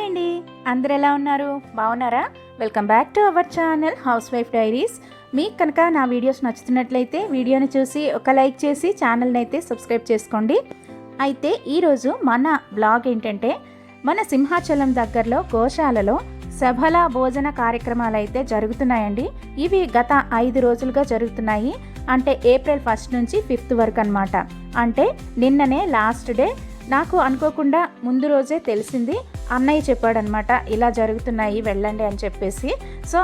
Hi అండి, అందరు ఎలా ఉన్నారు? బాగున్నారా? Welcome back to our channel house wife diaries. మీకు కనుక నా వీడియోస్ నచ్చుతున్నట్లయితే వీడియోని చూసి ఒక లైక్ చేసి ఛానల్ని అయితే సబ్స్క్రైబ్ చేసుకోండి. అయితే ఈరోజు మన బ్లాగ్ ఏంటంటే, మన సింహాచలం దగ్గరలో గోశాలలో సభల భోజన కార్యక్రమాలు అయితే జరుగుతున్నాయండి. ఇవి గత 5 రోజులుగా జరుగుతున్నాయి. అంటే ఏప్రిల్ 1 నుంచి 5 వరకు అనమాట. అంటే నిన్ననే లాస్ట్ డే. నాకు అనుకోకుండా ముందు రోజే తెలిసింది. అన్నయ్య చెప్పాడనమాట, ఇలా జరుగుతున్నాయి వెళ్ళండి అని చెప్పేసి. సో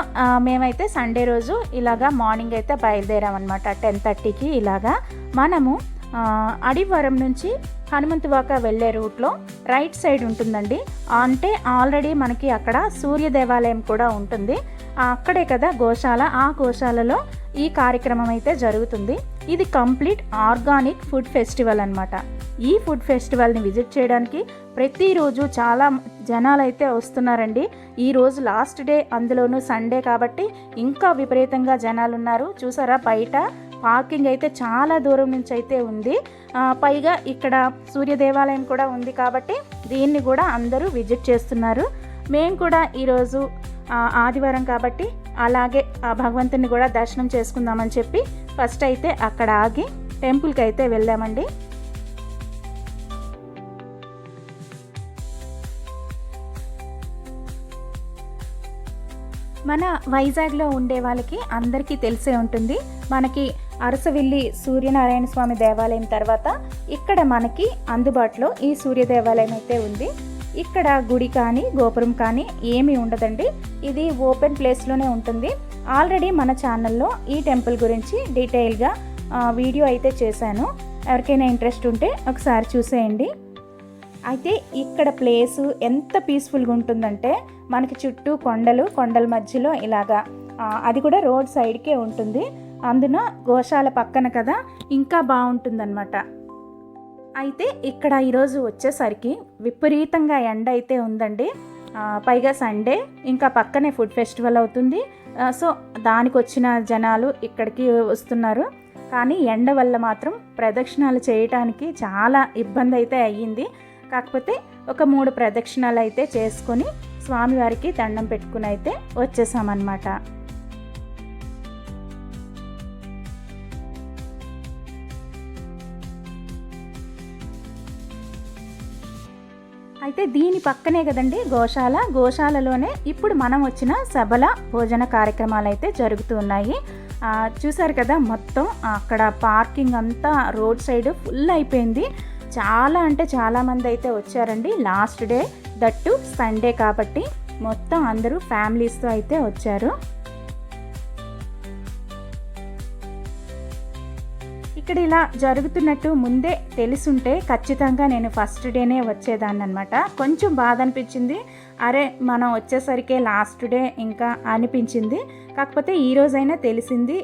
మేమైతే సండే రోజు ఇలాగా మార్నింగ్ అయితే బయలుదేరామన్నమాట. 10:30కి ఇలాగా మనము అడివరం నుంచి హనుమంతువాక వెళ్ళే రూట్లో రైట్ సైడ్ ఉంటుందండి. అంటే ఆల్రెడీ మనకి అక్కడ సూర్య దేవాలయం కూడా ఉంటుంది. అక్కడే కదా గోశాల. ఆ గోశాలలో ఈ కార్యక్రమం అయితే జరుగుతుంది. ఇది కంప్లీట్ ఆర్గానిక్ ఫుడ్ ఫెస్టివల్ అనమాట. ఈ ఫుడ్ ఫెస్టివల్ని విజిట్ చేయడానికి ప్రతిరోజు చాలా జనాలు అయితే వస్తున్నారండి. ఈరోజు లాస్ట్ డే, అందులోనూ సండే కాబట్టి ఇంకా విపరీతంగా జనాలు ఉన్నారు. చూసారా, బయట పార్కింగ్ అయితే చాలా దూరం నుంచి అయితే ఉంది. పైగా ఇక్కడ సూర్య దేవాలయం కూడా ఉంది కాబట్టి దీన్ని కూడా అందరూ విజిట్ చేస్తున్నారు. మేము కూడా ఈరోజు ఆదివారం కాబట్టి అలాగే ఆ భగవంతుని కూడా దర్శనం చేసుకుందామని చెప్పి ఫస్ట్ అయితే అక్కడ ఆగి టెంపుల్కి అయితే వెళ్ళామండి. మన వైజాగ్లో ఉండే వాళ్ళకి అందరికీ తెలిసే ఉంటుంది. మనకి అరసవిల్లి సూర్యనారాయణ స్వామి దేవాలయం తర్వాత ఇక్కడ మనకి అందుబాటులో ఈ సూర్య దేవాలయం అయితే ఉంది. ఇక్కడ గుడి కానీ గోపురం కానీ ఏమీ ఉండదండి. ఇది ఓపెన్ ప్లేస్లోనే ఉంటుంది. ఆల్రెడీ మన ఛానల్లో ఈ టెంపుల్ గురించి డీటెయిల్గా వీడియో అయితే చేశాను. ఎవరికైనా ఇంట్రెస్ట్ ఉంటే ఒకసారి చూసేయండి. అయితే ఇక్కడ ప్లేసు ఎంత పీస్ఫుల్గా ఉంటుందంటే, మనకి చుట్టూ కొండల మధ్యలో ఇలాగా, అది కూడా రోడ్ సైడ్కే ఉంటుంది. అందున గోశాల పక్కన కదా, ఇంకా బాగుంటుందన్నమాట. అయితే ఇక్కడ ఈరోజు వచ్చేసరికి విపరీతంగా ఎండ అయితే ఉందండి. పైగా సండే, ఇంకా పక్కనే ఫుడ్ ఫెస్టివల్ అవుతుంది. సో దానికి వచ్చిన జనాలు ఇక్కడికి వస్తున్నారు. కానీ ఎండ వల్ల మాత్రం ప్రదక్షిణాలు చేయటానికి చాలా ఇబ్బంది అయితే అయ్యింది. కాకపోతే ఒక 3 ప్రదక్షిణాలు అయితే చేసుకొని స్వామివారికి దండం పెట్టుకుని అయితే వచ్చేసామన్నమాట. అయితే దీని పక్కనే కదండి గోశాల. గోశాలలోనే ఇప్పుడు మనం వచ్చిన సభల భోజన కార్యక్రమాలు అయితే జరుగుతూ ఉన్నాయి. చూసారు కదా, మొత్తం అక్కడ పార్కింగ్ అంతా రోడ్ సైడ్ ఫుల్ అయిపోయింది. చాలా అంటే చాలామంది అయితే వచ్చారండి. లాస్ట్ డే, దట్టు సండే కాబట్టి మొత్తం అందరూ ఫ్యామిలీస్తో అయితే వచ్చారు. ఇక్కడ ఇలా జరుగుతున్నట్టు ముందే తెలుసుంటే ఖచ్చితంగా నేను ఫస్ట్ డేనే వచ్చేదాన్ని అనమాట. కొంచెం బాధ అనిపించింది, అరే మనం వచ్చేసరికి లాస్ట్ డే ఇంకా అనిపించింది. కాకపోతే ఈరోజైనా తెలిసింది.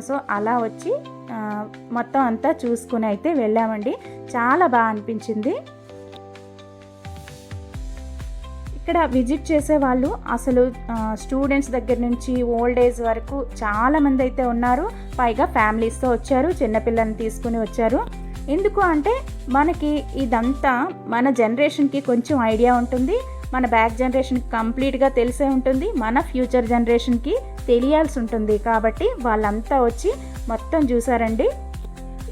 సో అలా వచ్చి మొత్తం అంతా చూసుకుని అయితే వెళ్ళామండి. చాలా బాగా అనిపించింది. ఇక్కడ విజిట్ చేసే వాళ్ళు అసలు స్టూడెంట్స్ దగ్గర నుంచి ఓల్డ్ ఏజ్ వరకు చాలామంది అయితే ఉన్నారు. పైగా ఫ్యామిలీస్తో వచ్చారు, చిన్నపిల్లల్ని తీసుకుని వచ్చారు. ఎందుకు అంటే మనకి ఇదంతా మన జనరేషన్కి కొంచెం ఐడియా ఉంటుంది. మన బ్యాక్ జనరేషన్కి కంప్లీట్గా తెలిసే ఉంటుంది. మన ఫ్యూచర్ జనరేషన్కి తెలియాల్సి ఉంటుంది. కాబట్టి వాళ్ళంతా వచ్చి మొత్తం చూసారండి.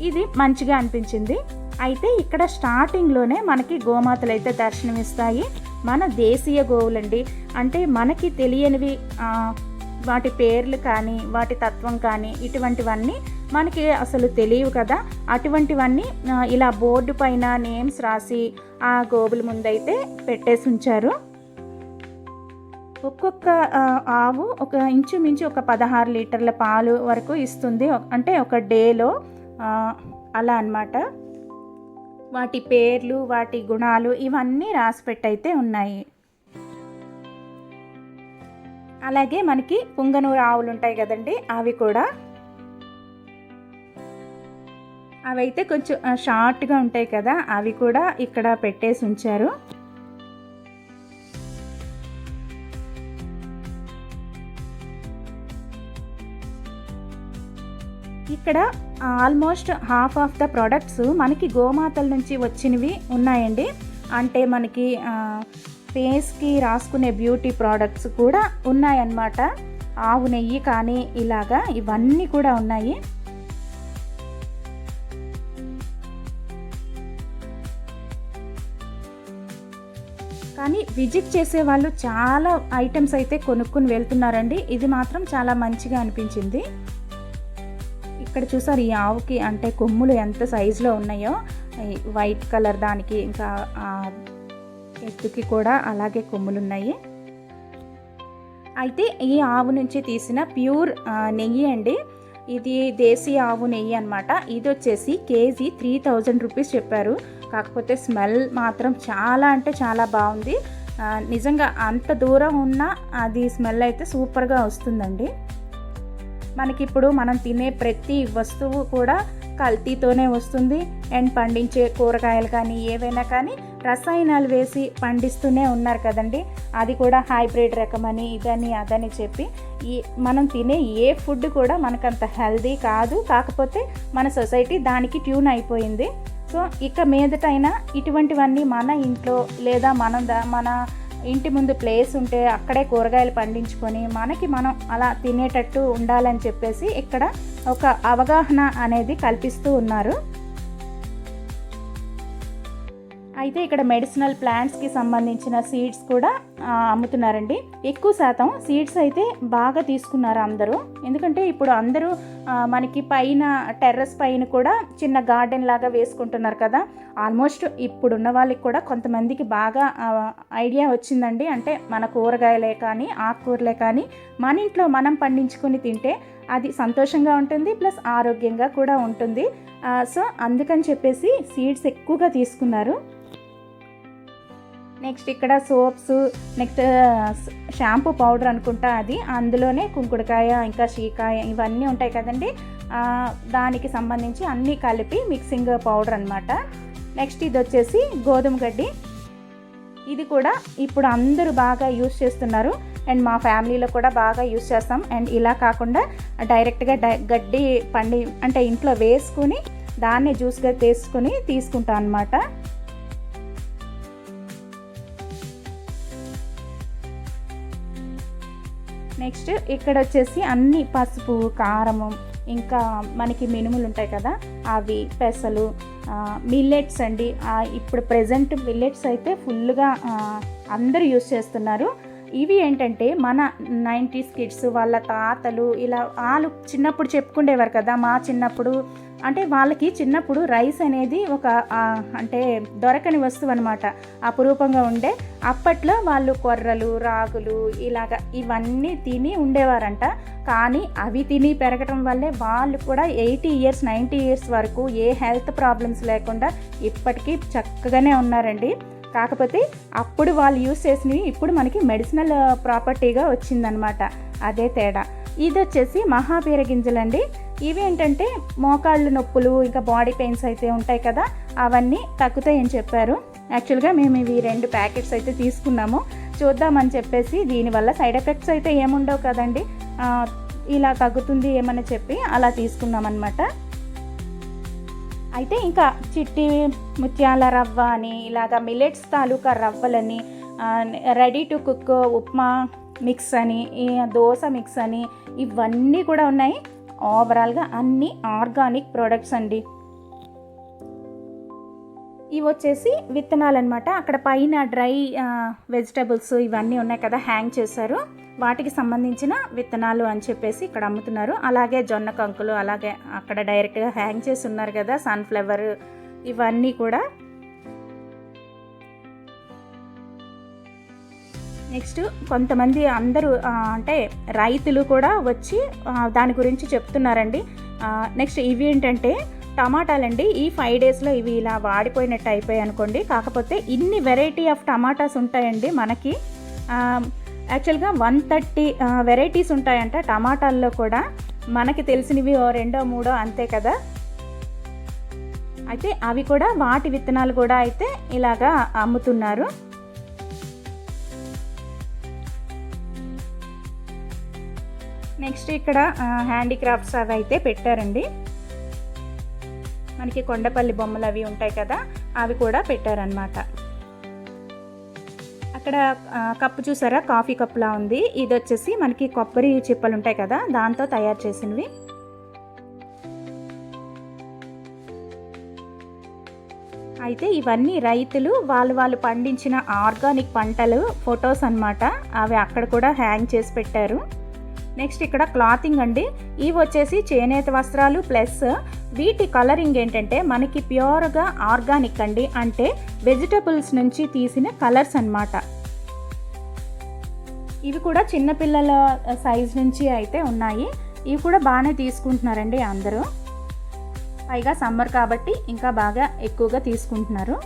ఇది మంచిగా అనిపించింది. అయితే ఇక్కడ స్టార్టింగ్లోనే మనకి గోమాతలు అయితే దర్శనమిస్తాయి. మన దేశీయ గోవులండి. అంటే మనకి తెలియనివి, వాటి పేర్లు కానీ వాటి తత్వం కానీ ఇటువంటివన్నీ మనకి అసలు తెలియవు కదా. అటువంటివన్నీ ఇలా బోర్డు పైన నేమ్స్ రాసి ఆ గోవుల ముందైతే పెట్టేసి ఉంచారు. ఒక్కొక్క ఆవు ఒక ఇంచుమించు ఒక 16 లీటర్ల పాలు వరకు ఇస్తుంది. అంటే ఒక డేలో అలా అన్నమాట. వాటి పేర్లు, వాటి గుణాలు ఇవన్నీ రాసిపెట్టయితే ఉన్నాయి. అలాగే మనకి పుంగనూరు ఆవులు ఉంటాయి కదండి, అవి కూడా, అవైతే కొంచెం షార్ట్గా ఉంటాయి కదా, అవి కూడా ఇక్కడ పెట్టేసి ఉంచారు. ఇక్కడ almost half of the products మనకి గోమాతల నుంచి వచ్చినవి ఉన్నాయండి. అంటే మనకి ఫేస్కి రాసుకునే బ్యూటీ ప్రోడక్ట్స్ కూడా ఉన్నాయన్నమాట. ఆవు నెయ్యి కానీ ఇలాగా ఇవన్నీ కూడా ఉన్నాయి. కానీ విజిట్ చేసే వాళ్ళు చాలా ఐటమ్స్ అయితే కొనుక్కొని వెళ్తున్నారండి. ఇది మాత్రం చాలా మంచిగా అనిపించింది. ఇక్కడ చూసారు ఈ ఆవుకి అంటే కొమ్ములు ఎంత సైజులో ఉన్నాయో, వైట్ కలర్ దానికి, ఇంకా ఎత్తుకి కూడా అలాగే కొమ్ములు ఉన్నాయి. అయితే ఈ ఆవు నుంచి తీసిన ప్యూర్ నెయ్యి అండి. ఇది దేశీ ఆవు నెయ్యి అనమాట. ఇది వచ్చేసి కేజీ 3000 రూపీస్ చెప్పారు. కాకపోతే స్మెల్ మాత్రం చాలా అంటే చాలా బాగుంది. నిజంగా అంత దూరం ఉన్నా అది స్మెల్ అయితే సూపర్గా వస్తుందండి. మనకిప్పుడు మనం తినే ప్రతి వస్తువు కూడా కల్తీతోనే వస్తుంది. అండ్ పండించే కూరగాయలు కానీ ఏవైనా కానీ రసాయనాలు వేసి పండిస్తూనే ఉన్నారు కదండి. అది కూడా హైబ్రిడ్ రకమని ఇదని అదని చెప్పి మనం తినే ఏ ఫుడ్ కూడా మనకంత హెల్దీ కాదు. కాకపోతే మన సొసైటీ దానికి ట్యూన్ అయిపోయింది. సో ఇక మీదటైనా ఇటువంటివన్నీ మన ఇంట్లో లేదా మన ఇంటి ముందు ప్లేస్ ఉంటే అక్కడే కూరగాయలు పండించుకొని మనకి మనం అలా తినేటట్టు ఉండాలని చెప్పేసి ఇక్కడ ఒక అవగాహన అనేది కల్పిస్తూ ఉన్నారు. అయితే ఇక్కడ మెడిసినల్ ప్లాంట్స్కి సంబంధించిన సీడ్స్ కూడా అమ్ముతున్నారండి. ఎక్కువ శాతం సీడ్స్ అయితే బాగా తీసుకున్నారు అందరూ. ఎందుకంటే ఇప్పుడు అందరూ మనకి పైన టెర్రస్ పైన కూడా చిన్న గార్డెన్ లాగా వేసుకుంటున్నారు కదా. ఆల్మోస్ట్ ఇప్పుడున్న వాళ్ళకి కూడా కొంతమందికి బాగా ఐడియా వచ్చిందండి. అంటే మన కూరగాయలే కానీ ఆకుకూరలే కానీ మన ఇంట్లో మనం పండించుకొని తింటే అది సంతోషంగా ఉంటుంది, ప్లస్ ఆరోగ్యంగా కూడా ఉంటుంది. సో అందుకని చెప్పేసి సీడ్స్ ఎక్కువగా తీసుకున్నారు. నెక్స్ట్ ఇక్కడ సోప్స్, నెక్స్ట్ షాంపూ పౌడర్ అనుకుంటా అది, అందులోనే కుంకుడుకాయ ఇంకా షీకాయ ఇవన్నీ ఉంటాయి కదండి. దానికి సంబంధించి అన్నీ కలిపి మిక్సింగ్ పౌడర్ అనమాట. నెక్స్ట్ ఇది వచ్చేసి గోధుమ గడ్డి. ఇది కూడా ఇప్పుడు అందరూ బాగా యూస్ చేస్తున్నారు. అండ్ మా ఫ్యామిలీలో కూడా బాగా యూస్ చేస్తాం. అండ్ ఇలా కాకుండా డైరెక్ట్గా గడ్డి అంటే ఇంట్లో వేసుకుని దాన్ని జ్యూస్గా తీసుకుంటాం అనమాట. నెక్స్ట్ ఇక్కడ వచ్చేసి అన్ని పసుపు, కారము, ఇంకా మనకి మినుములు ఉంటాయి కదా అవి, పెసలు, మిల్లెట్స్ అండి. ఇప్పుడు ప్రెజెంట్ మిల్లెట్స్ అయితే ఫుల్గా అందరూ యూస్ చేస్తున్నారు. ఇవి ఏంటంటే మన 90s కిడ్స్ వాళ్ళ తాతలు ఇలా వాళ్ళు చిన్నప్పుడు చెప్పుకుండేవారు కదా. మా చిన్నప్పుడు అంటే వాళ్ళకి చిన్నప్పుడు రైస్ అనేది ఒక అంటే దొరకని వస్తువు అనమాట, అపురూపంగా ఉండే. అప్పట్లో వాళ్ళు కొర్రలు, రాగులు ఇలాగ ఇవన్నీ తిని ఉండేవారంట. కానీ అవి తిని పెరగటం వల్లే వాళ్ళు కూడా 80 ఇయర్స్ 90 ఇయర్స్ వరకు ఏ హెల్త్ ప్రాబ్లమ్స్ లేకుండా ఇప్పటికీ చక్కగానే ఉన్నారండి. కాకపోతే అప్పుడు వాళ్ళు యూస్ చేసినవి ఇప్పుడు మనకి మెడిసినల్ ప్రాపర్టీగా వచ్చిందనమాట, అదే తేడా. ఇది వచ్చేసి మహాబీర గింజలండి. ఇవి ఏంటంటే మోకాళ్ళు నొప్పులు ఇంకా బాడీ పెయిన్స్ అయితే ఉంటాయి కదా అవన్నీ తగ్గుతాయని చెప్పారు. యాక్చువల్గా మేము ఇవి 2 ప్యాకెట్స్ అయితే తీసుకున్నాము చూద్దామని చెప్పేసి. దీనివల్ల సైడ్ ఎఫెక్ట్స్ అయితే ఏముండవు కదండి, ఇలా తగ్గుతుంది ఏమని చెప్పి అలా తీసుకున్నామన్నమాట. అయితే ఇంకా చిట్టి ముత్యాల రవ్వ అని ఇలాగా మిల్లెట్స్ తాలూకా రవ్వలని, ready to cook upma mix అని, దోశ మిక్స్ అని ఇవన్నీ కూడా ఉన్నాయి. ఓవరాల్గా అన్ని ఆర్గానిక్ ప్రోడక్ట్స్ అండి. ఇవి వచ్చేసి విత్తనాలు అనమాట. అక్కడ పైన డ్రై వెజిటబుల్స్ ఇవన్నీ ఉన్నాయి కదా హ్యాంగ్ చేశారు, వాటికి సంబంధించిన విత్తనాలు అని చెప్పేసి ఇక్కడ అమ్ముతున్నారు. అలాగే జొన్న కంకులు అలాగే అక్కడ డైరెక్ట్గా హ్యాంగ్ చేసి ఉన్నారు కదా, సన్ఫ్లవర్ ఇవన్నీ కూడా. నెక్స్ట్ కొంతమంది అందరూ అంటే రైతులు కూడా వచ్చి దాని గురించి చెప్తున్నారండి. నెక్స్ట్ ఇవి ఏంటంటే టమాటాలండి. ఈ 5 డేస్లో ఇవి ఇలా వాడిపోయినట్టు అయిపోయాయి అనుకోండి. కాకపోతే ఇన్ని వెరైటీ ఆఫ్ టమాటాస్ ఉంటాయండి మనకి. యాక్చువల్గా 130 వెరైటీస్ ఉంటాయంట టమాటాల్లో కూడా. మనకి తెలిసినవి 2, 3 అంతే కదా. అయితే అవి కూడా వాటి విత్తనాలు కూడా అయితే ఇలాగా అమ్ముతున్నారు. నెక్స్ట్ ఇక్కడ హ్యాండీక్రాఫ్ట్స్ అవి అయితే పెట్టారండి. మనకి కొండపల్లి బొమ్మలు అవి ఉంటాయి కదా అవి కూడా పెట్టారనమాట. అక్కడ కప్పు చూసారా, కాఫీ కప్పులా ఉంది. ఇది వచ్చేసి మనకి కొబ్బరి చిప్పలు ఉంటాయి కదా, దాంతో తయారు చేసినవి. అయితే ఇవన్నీ రైతులు వాళ్ళు పండించిన ఆర్గానిక్ పంటలు ఫొటోస్ అన్నమాట. అవి అక్కడ కూడా హ్యాంగ్ చేసి పెట్టారు. నెక్స్ట్ ఇక్కడ క్లాతింగ్ అండి. ఇవి వచ్చేసి చేనేత వస్త్రాలు, ప్లస్ వీటి కలరింగ్ ఏంటంటే మనకి ప్యూర్గా ఆర్గానిక్ అండి, అంటే వెజిటబుల్స్ నుంచి తీసిన కలర్స్ అన్నమాట. ఇవి కూడా చిన్నపిల్లల సైజ్ నుంచి అయితే ఉన్నాయి. ఇవి కూడా బాగానే తీసుకుంటున్నారండి అందరూ. పైగా సమ్మర్ కాబట్టి ఇంకా బాగా ఎక్కువగా తీసుకుంటున్నారు.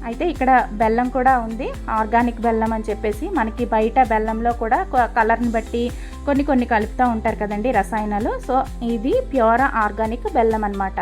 అయితే ఇక్కడ బెల్లం కూడా ఉంది, ఆర్గానిక్ బెల్లం అని చెప్పేసి. మనకి బయట బెల్లంలో కూడా కలర్ని బట్టి కొన్ని కలుపుతూ ఉంటారు కదండి రసాయనాలు. సో ఇది ప్యూర్ ఆర్గానిక్ బెల్లం అన్నమాట.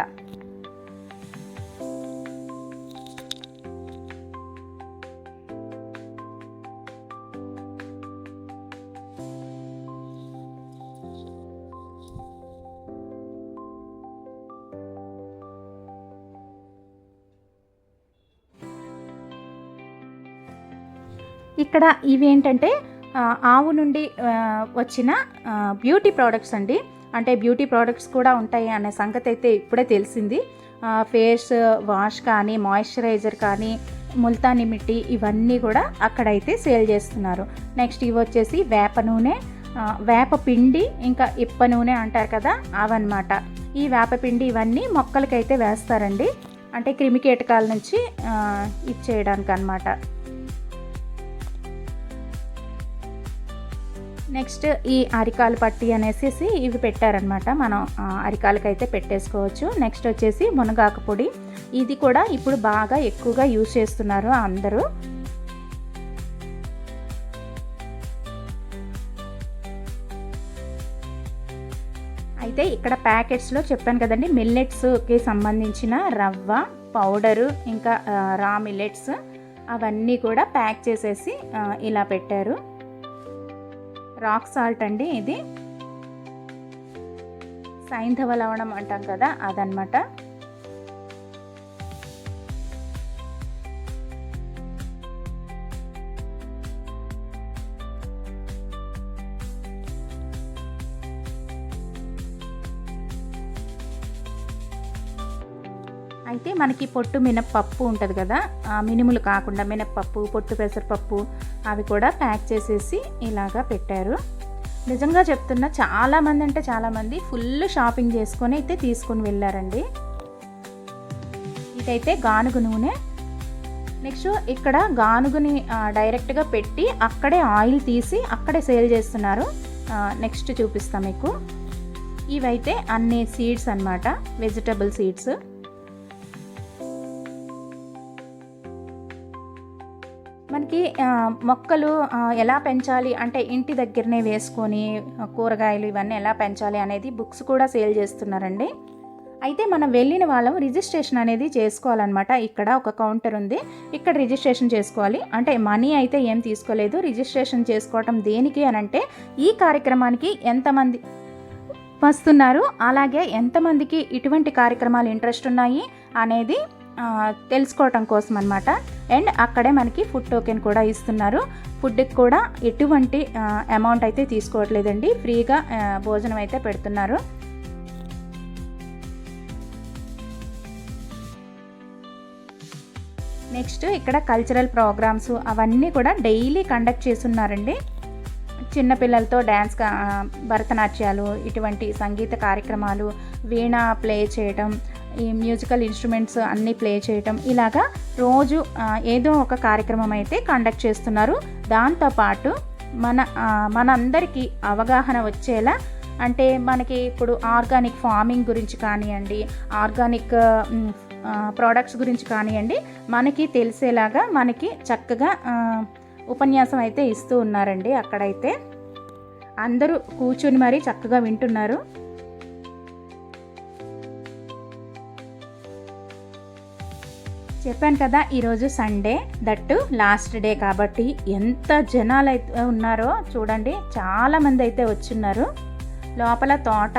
ఇక్కడ ఇవి ఏంటంటే ఆవు నుండి వచ్చిన బ్యూటీ ప్రోడక్ట్స్ అండి. అంటే బ్యూటీ ప్రోడక్ట్స్ కూడా ఉంటాయి అనే సంగతి అయితే ఇప్పుడే తెలిసింది. ఫేస్ వాష్ కానీ, మాయిశ్చరైజర్ కానీ, ముల్తానీ మిట్టి, ఇవన్నీ కూడా అక్కడైతే సేల్ చేస్తున్నారు. నెక్స్ట్ ఇవి వచ్చేసి వేప నూనె, వేప పిండి, ఇంకా ఇప్ప నూనె అంటారు కదా, అవన్నమాట. ఈ వేప పిండి ఇవన్నీ మొక్కలకైతే వేస్తారండి, అంటే క్రిమికీటకాల నుంచి ఇచ్చేయడానికి అన్నమాట. నెక్స్ట్ ఈ అరికాలు పట్టి అనేసి ఇవి పెట్టారనమాట. మనం అరికాలకైతే పెట్టేసుకోవచ్చు. నెక్స్ట్ వచ్చేసి మునగాకు పొడి. ఇది కూడా ఇప్పుడు బాగా ఎక్కువగా యూజ్ చేస్తున్నారు అందరూ. అయితే ఇక్కడ ప్యాకెట్స్లో చెప్పాను కదండి, మిల్లెట్స్కి సంబంధించిన రవ్వ పౌడరు, ఇంకా రా మిల్లెట్స్ అవన్నీ కూడా ప్యాక్ చేసేసి ఇలా పెట్టారు. రాక్ సాల్ట్ అండి, ఇది సైంధవ లవణం అంటాం కదా, అదనమాట. అయితే మనకి పొట్టు మినప్పప్పు ఉంటుంది కదా, మినుములు కాకుండా మినప్పప్పు, పొట్టు పెసరపప్పు, అవి కూడా ప్యాక్ చేసేసి ఇలాగా పెట్టారు. నిజంగా చెప్తున్నా, చాలామంది అంటే చాలామంది ఫుల్ షాపింగ్ చేసుకొని అయితే తీసుకొని వెళ్ళారండి. ఇదైతే గానుగు నూనె. నెక్స్ట్ ఇక్కడ గానుగుని డైరెక్ట్గా పెట్టి అక్కడే ఆయిల్ తీసి అక్కడే సేల్ చేస్తున్నారు. నెక్స్ట్ చూపిస్తాం మీకు. ఇవైతే అన్ని సీడ్స్ అన్నమాట, వెజిటబుల్ సీడ్స్. మనకి మొక్కలు ఎలా పెంచాలి అంటే ఇంటి దగ్గరనే వేసుకొని కూరగాయలు ఇవన్నీ ఎలా పెంచాలి అనేది బుక్స్ కూడా సేల్ చేస్తున్నారండి. అయితే మనం వెళ్ళిన వాళ్ళం రిజిస్ట్రేషన్ అనేది చేసుకోవాలన్నమాట. ఇక్కడ ఒక కౌంటర్ ఉంది, ఇక్కడ రిజిస్ట్రేషన్ చేసుకోవాలి. అంటే మనీ అయితే ఏం తీసుకోలేదు. రిజిస్ట్రేషన్ చేసుకోవటం దేనికి అని అంటే ఈ కార్యక్రమానికి ఎంతమంది వస్తున్నారు, అలాగే ఎంతమందికి ఇటువంటి కార్యక్రమాలు ఇంట్రెస్ట్ ఉన్నాయి అనేది తెలుసుకోవటం కోసం అన్నమాట. అండ్ అక్కడే మనకి ఫుడ్ టోకెన్ కూడా ఇస్తున్నారు. ఫుడ్కి కూడా ఎటువంటి అమౌంట్ అయితే తీసుకోవట్లేదండి, ఫ్రీగా భోజనం అయితే పెడుతున్నారు. నెక్స్ట్ ఇక్కడ కల్చరల్ ప్రోగ్రామ్స్ అవన్నీ కూడా డైలీ కండక్ట్ చేస్తున్నారండి. చిన్నపిల్లలతో డ్యాన్స్, భరతనాట్యాలు, ఇటువంటి సంగీత కార్యక్రమాలు, వీణ ప్లే చేయటం, ఈ మ్యూజికల్ ఇన్స్ట్రుమెంట్స్ అన్నీ ప్లే చేయటం, ఇలాగా రోజు ఏదో ఒక కార్యక్రమం అయితే కండక్ట్ చేస్తున్నారు. దాంతోపాటు మనందరికీ అవగాహన వచ్చేలా, అంటే మనకి ఇప్పుడు ఆర్గానిక్ ఫార్మింగ్ గురించి కానివ్వండి, ఆర్గానిక్ ప్రోడక్ట్స్ గురించి కానివ్వండి, మనకి తెలిసేలాగా మనకి చక్కగా ఉపన్యాసం అయితే ఇస్తూ ఉన్నారండి. అక్కడైతే అందరూ కూర్చుని మరీ చక్కగా వింటున్నారు. చెప్పాను కదా, ఈరోజు సండే, దట్టు లాస్ట్ డే కాబట్టి ఎంత జనాలు అయితే ఉన్నారో చూడండి. చాలామంది అయితే వచ్చున్నారు. లోపల తోట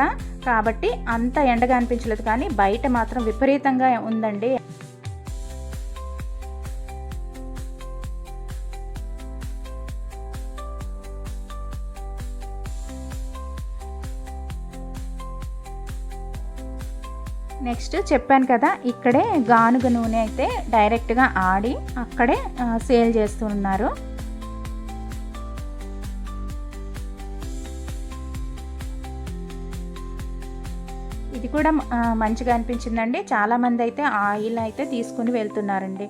కాబట్టి అంత ఎండగా అనిపించలేదు, కానీ బయట మాత్రం విపరీతంగా ఉందండి. నెక్స్ట్ చెప్పాను కదా, ఇక్కడే గానుగ నూనె అయితే డైరెక్ట్గా ఆడి అక్కడే సేల్ చేస్తున్నారు. ఇది కూడా మంచిగా అనిపించిందండి. చాలామంది అయితే ఆయిల్ అయితే తీసుకుని వెళ్తున్నారండి.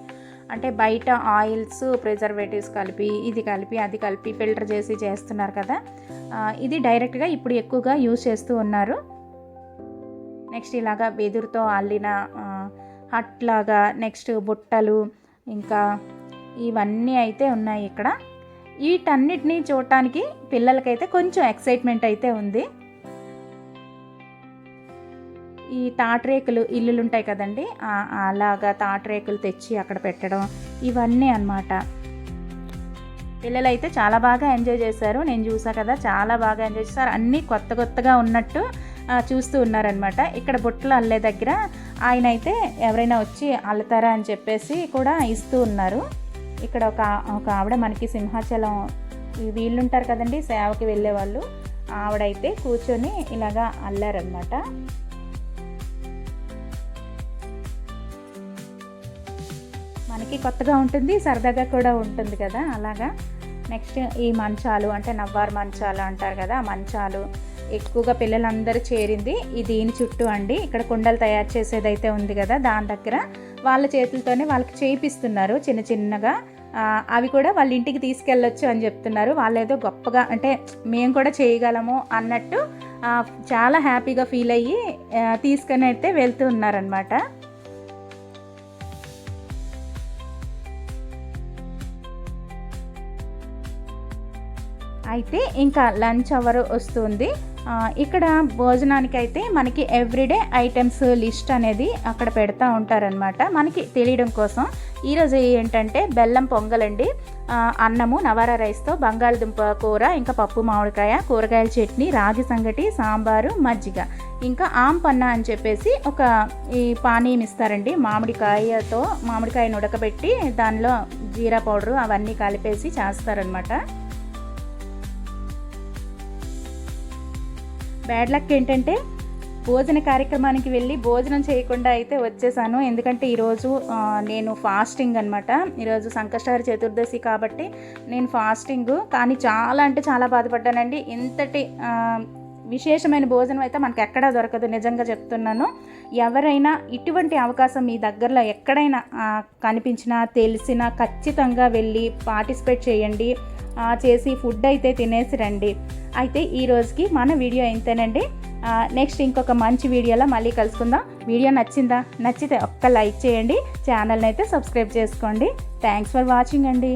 అంటే బయట ఆయిల్స్ ప్రిజర్వేటివ్స్ కలిపి ఇది కలిపి అది కలిపి ఫిల్టర్ చేసి చేస్తున్నారు కదా, ఇది డైరెక్ట్గా ఇప్పుడు ఎక్కువగా యూజ్ చేస్తూ ఉన్నారు. నెక్స్ట్ ఇలాగా వెదురుతో అల్లిన హట్ లాగా, నెక్స్ట్ బుట్టలు, ఇంకా ఇవన్నీ అయితే ఉన్నాయి ఇక్కడ. వీటన్నిటినీ చూడటానికి పిల్లలకైతే కొంచెం ఎక్సైట్మెంట్ అయితే ఉంది. ఈ తాటరేకులు ఇల్లులు ఉంటాయి కదండి, అలాగా తాటరేకులు తెచ్చి అక్కడ పెట్టడం, ఇవన్నీ అన్నమాట. పిల్లలైతే చాలా బాగా ఎంజాయ్ చేశారు. నేను చూసా కదా, చాలా బాగా ఎంజాయ్ చేశారు. అన్నీ కొత్త కొత్తగా ఉన్నట్టు చూస్తూ ఉన్నారనమాట. ఇక్కడ బుట్టలు అల్లే దగ్గర ఆయన అయితే ఎవరైనా వచ్చి అల్లుతారా అని చెప్పేసి కూడా ఇస్తూ ఉన్నారు. ఇక్కడ ఒక ఆవిడ మనకి సింహాచలం వీళ్ళుంటారు కదండి సేవకి వెళ్ళే వాళ్ళు, ఆవిడైతే కూర్చొని ఇలాగా అల్లారనమాట. మనకి కొత్తగా ఉంటుంది, సరదాగా కూడా ఉంటుంది కదా అలాగా. నెక్స్ట్ ఈ మంచాలు అంటే నవ్వారు మంచాలు అంటారు కదా, మంచాలు ఎక్కువగా పిల్లలందరూ చేరింది ఈ దీని చుట్టూ అండి. ఇక్కడ కుండలు తయారు చేసేదైతే ఉంది కదా, దాని దగ్గర వాళ్ళ చేతులతోనే వాళ్ళకి చేయిస్తున్నారు చిన్న చిన్నగా. అవి కూడా వాళ్ళ ఇంటికి తీసుకెళ్ళొచ్చు అని చెప్తున్నారు. వాళ్ళు ఏదో గొప్పగా అంటే మేము కూడా చేయగలము అన్నట్టు చాలా హ్యాపీగా ఫీల్ అయ్యి తీసుకొని అయితే వెళ్తూ ఉన్నారనమాట. అయితే ఇంకా లంచ్ అవర్ వస్తుంది. ఇక్కడ భోజనానికి అయితే మనకి ఎవ్రీడే ఐటమ్స్ లిస్ట్ అనేది అక్కడ పెడతా ఉంటారనమాట మనకి తెలియడం కోసం. ఈరోజు ఏంటంటే బెల్లం పొంగలండి, అన్నము నవారా రైస్తో, బంగాళదుంప కూర, ఇంకా పప్పు మామిడికాయ, కూరగాయల చట్నీ, రాగి సంగటి, సాంబారు, మజ్జిగ, ఇంకా ఆంపన్న అని చెప్పేసి ఒక ఈ పానీయం ఇస్తారండి. మామిడికాయను ఉడకబెట్టి దానిలో జీరా పౌడరు అవన్నీ కలిపేసి చేస్తారనమాట. బ్యాడ్ లక్ ఏంటంటే భోజన కార్యక్రమానికి వెళ్ళి భోజనం చేయకుండా అయితే వచ్చేసాను. ఎందుకంటే ఈరోజు నేను ఫాస్టింగ్ అనమాట. ఈరోజు సంకష్టహార చతుర్దశి కాబట్టి నేను ఫాస్టింగ్. కానీ చాలా అంటే చాలా బాధపడ్డానండి. ఇంతటి విశేషమైన భోజనం అయితే మనకు ఎక్కడా దొరకదు, నిజంగా చెప్తున్నాను. ఎవరైనా ఇటువంటి అవకాశం మీ దగ్గరలో ఎక్కడైనా కనిపించినా తెలిసినా ఖచ్చితంగా వెళ్ళి పార్టిసిపేట్ చేయండి. చేసి ఫుడ్ అయితే తినేసి రండి. అయితే ఈ రోజుకి మన వీడియో ఇంతేనండి. నెక్స్ట్ ఇంకొక మంచి వీడియోలో మళ్ళీ కలుసుకుందాం. వీడియో నచ్చితే ఒక్క లైక్ చేయండి, ఛానల్ని అయితే సబ్స్క్రైబ్ చేసుకోండి. థ్యాంక్స్ ఫర్ వాచింగ్ అండి.